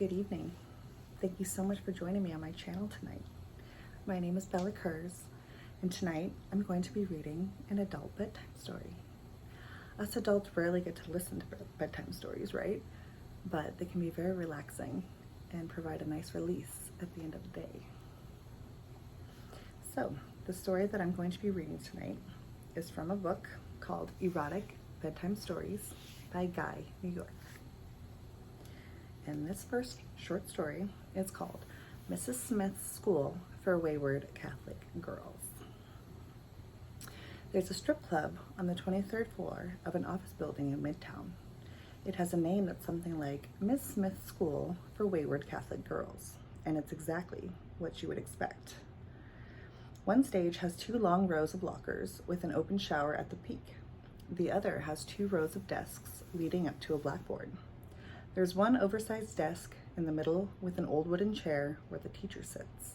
Good evening. Thank you so much for joining me on my channel tonight. My name is Bella Kurz, and tonight I'm going to be reading an adult bedtime story. Us adults rarely get to listen to bedtime stories, right? But they can be very relaxing and provide a nice release at the end of the day. So, the story that I'm going to be reading tonight is from a book called Erotic Bedtime Stories by Guy, New York. And this first short story is called Mrs. Smith's School for Wayward Catholic Girls. There's a strip club on the 23rd floor of an office building in Midtown. It has a name that's something like Miss Smith's School for Wayward Catholic Girls, and it's exactly what you would expect. One stage has 2 long rows of lockers with an open shower at the peak. The other has 2 rows of desks leading up to a blackboard. There's one oversized desk in the middle with an old wooden chair where the teacher sits.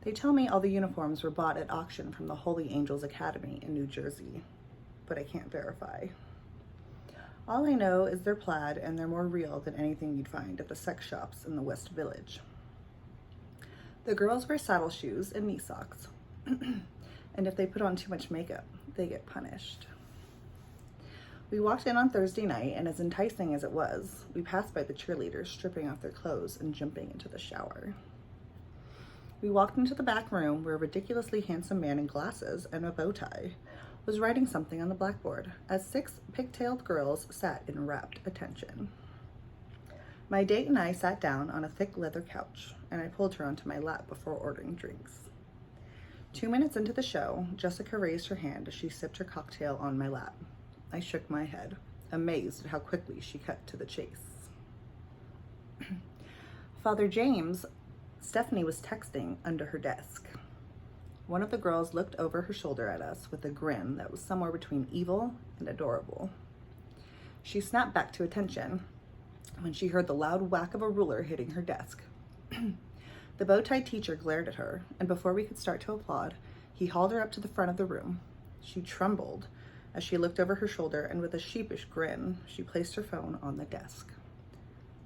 They tell me all the uniforms were bought at auction from the Holy Angels Academy in New Jersey, but I can't verify. All I know is they're plaid and they're more real than anything you'd find at the sex shops in the West Village. The girls wear saddle shoes and knee socks, and if they put on too much makeup, they get punished. We walked in on Thursday night, and as enticing as it was, we passed by the cheerleaders stripping off their clothes and jumping into the shower. We walked into the back room where a ridiculously handsome man in glasses and a bow tie was writing something on the blackboard as 6 pigtailed girls sat in rapt attention. My date and I sat down on a thick leather couch, and I pulled her onto my lap before ordering drinks. 2 minutes into the show, Jessica raised her hand as she sipped her cocktail on my lap. I shook my head, amazed at how quickly she cut to the chase. Father James, Stephanie was texting under her desk. One of the girls looked over her shoulder at us with a grin that was somewhere between evil and adorable. She snapped back to attention when she heard the loud whack of a ruler hitting her desk. The bow-tie teacher glared at her, and before we could start to applaud, he hauled her up to the front of the room. She trembled as she looked over her shoulder, and with a sheepish grin, she placed her phone on the desk.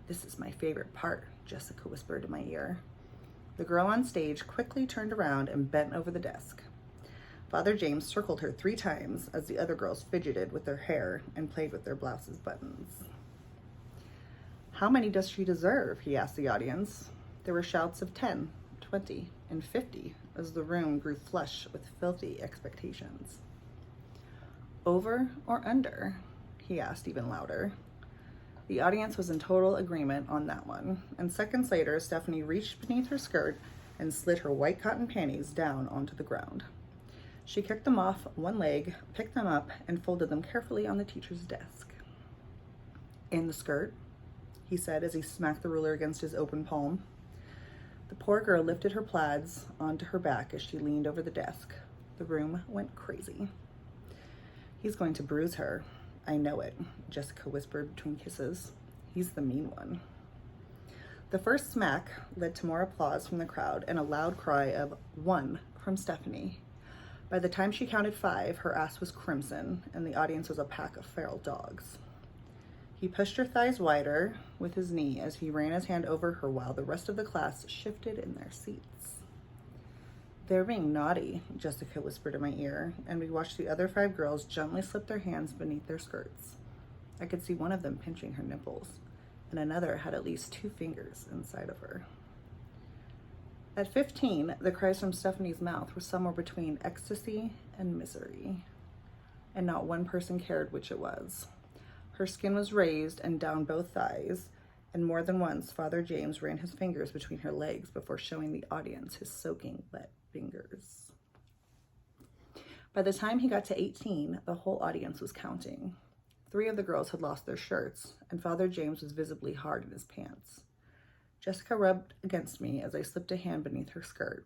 "This is my favorite part," Jessica whispered in my ear. The girl on stage quickly turned around and bent over the desk. Father James circled her 3 times as the other girls fidgeted with their hair and played with their blouses' buttons. "How many does she deserve?" he asked the audience. There were shouts of 10, 20, and 50 as the room grew flush with filthy expectations. "Over or under?" he asked even louder. The audience was in total agreement on that one, and seconds later, Stephanie reached beneath her skirt and slid her white cotton panties down onto the ground. She kicked them off one leg, picked them up, and folded them carefully on the teacher's desk. "In the skirt?" he said as he smacked the ruler against his open palm. The poor girl lifted her plaids onto her back as she leaned over the desk. The room went crazy. "He's going to bruise her. I know it," Jessica whispered between kisses. "He's the mean one." The first smack led to more applause from the crowd and a loud cry of "one" from Stephanie. By the time she counted 5, her ass was crimson, and the audience was a pack of feral dogs. He pushed her thighs wider with his knee as he ran his hand over her while the rest of the class shifted in their seats. "They're being naughty," Jessica whispered in my ear, and we watched the other 5 girls gently slip their hands beneath their skirts. I could see one of them pinching her nipples, and another had at least 2 fingers inside of her. At 15, the cries from Stephanie's mouth were somewhere between ecstasy and misery, and not one person cared which it was. Her skin was raised and down both thighs, and more than once, Father James ran his fingers between her legs before showing the audience his soaking wet fingers. By the time he got to 18, the whole audience was counting. 3 of the girls had lost their shirts, and Father James was visibly hard in his pants. Jessica rubbed against me as I slipped a hand beneath her skirt,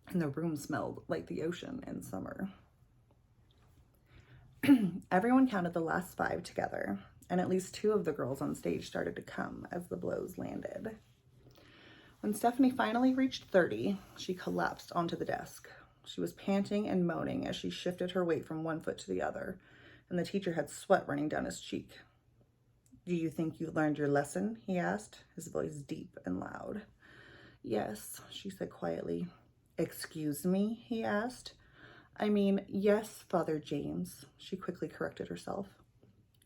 and the room smelled like the ocean in summer. Everyone counted the last 5 together, and at least 2 of the girls on stage started to come as the blows landed. When Stephanie finally reached 30, she collapsed onto the desk. She was panting and moaning as she shifted her weight from one foot to the other, and the teacher had sweat running down his cheek. Do you think you learned your lesson? He asked, his voice deep and loud. Yes, she said quietly. Excuse me? He asked. I mean, yes, Father James, she quickly corrected herself.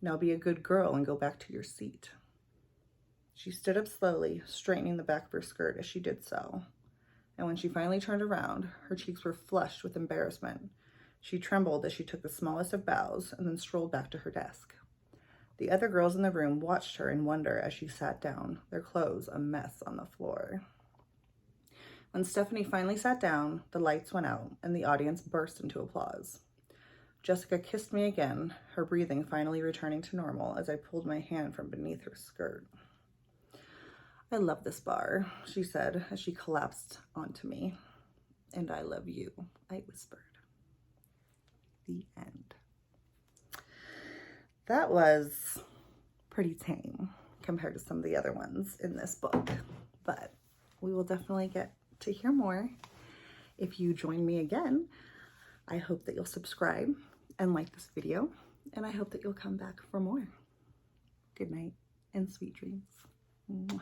Now be a good girl and go back to your seat. She stood up slowly, straightening the back of her skirt as she did so. And when she finally turned around, her cheeks were flushed with embarrassment. She trembled as she took the smallest of bows and then strolled back to her desk. The other girls in the room watched her in wonder as she sat down, their clothes a mess on the floor. When Stephanie finally sat down, the lights went out and the audience burst into applause. Jessica kissed me again, her breathing finally returning to normal as I pulled my hand from beneath her skirt. I love this bar, she said as she collapsed onto me. And I love you, I whispered. The end. That was pretty tame compared to some of the other ones in this book, but we will definitely get to hear more. If you join me again, I hope that you'll subscribe and like this video, and I hope that you'll come back for more. Good night and sweet dreams. Mwah.